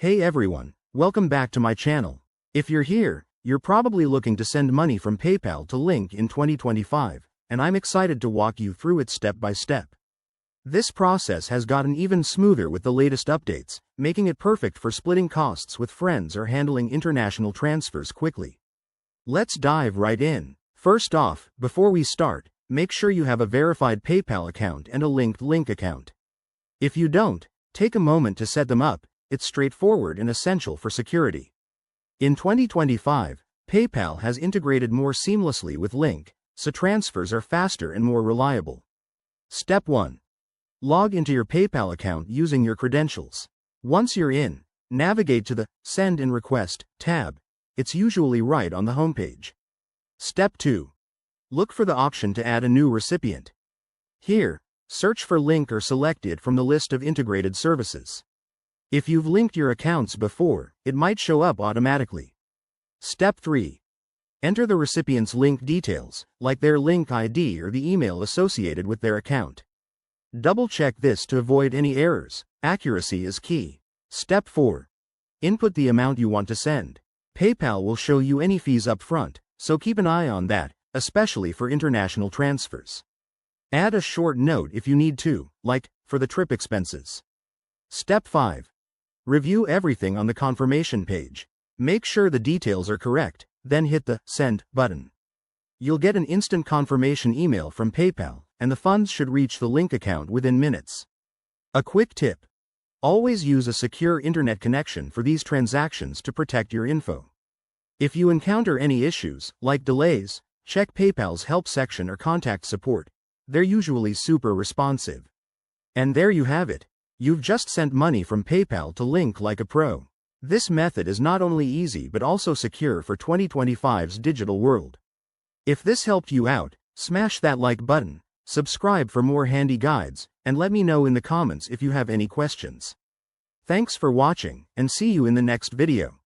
Hey everyone, welcome back to my channel. If you're here, you're probably looking to send money from PayPal to Lynk in 2025, and I'm excited to walk you through it step by step. This process has gotten even smoother with the latest updates, making it perfect for splitting costs with friends or handling international transfers quickly. Let's dive right in. First off, before we start, make sure you have a verified PayPal account and a linked Lynk account. If you don't, take a moment to set them up. It's straightforward and essential for security. In 2025, PayPal has integrated more seamlessly with Lynk, so transfers are faster and more reliable. Step 1. Log into your PayPal account using your credentials. Once you're in, navigate to the Send and Request tab. It's usually right on the homepage. Step 2. Look for the option to add a new recipient. Here, search for Lynk or select it from the list of integrated services. If you've linked your accounts before, it might show up automatically. Step 3. Enter the recipient's Lynk details, like their Lynk ID or the email associated with their account. Double-check this to avoid any errors. Accuracy is key. Step 4. Input the amount you want to send. PayPal will show you any fees up front, so keep an eye on that, especially for international transfers. Add a short note if you need to, like, for the trip expenses. Step 5. Review everything on the confirmation page. Make sure the details are correct, then hit the Send button. You'll get an instant confirmation email from PayPal, and the funds should reach the Lynk account within minutes. A quick tip. Always use a secure internet connection for these transactions to protect your info. If you encounter any issues, like delays, check PayPal's help section or contact support. They're usually super responsive. And there you have it. You've just sent money from PayPal to Lynk like a pro. This method is not only easy but also secure for 2025's digital world. If this helped you out, smash that like button, subscribe for more handy guides, and let me know in the comments if you have any questions. Thanks for watching, and see you in the next video.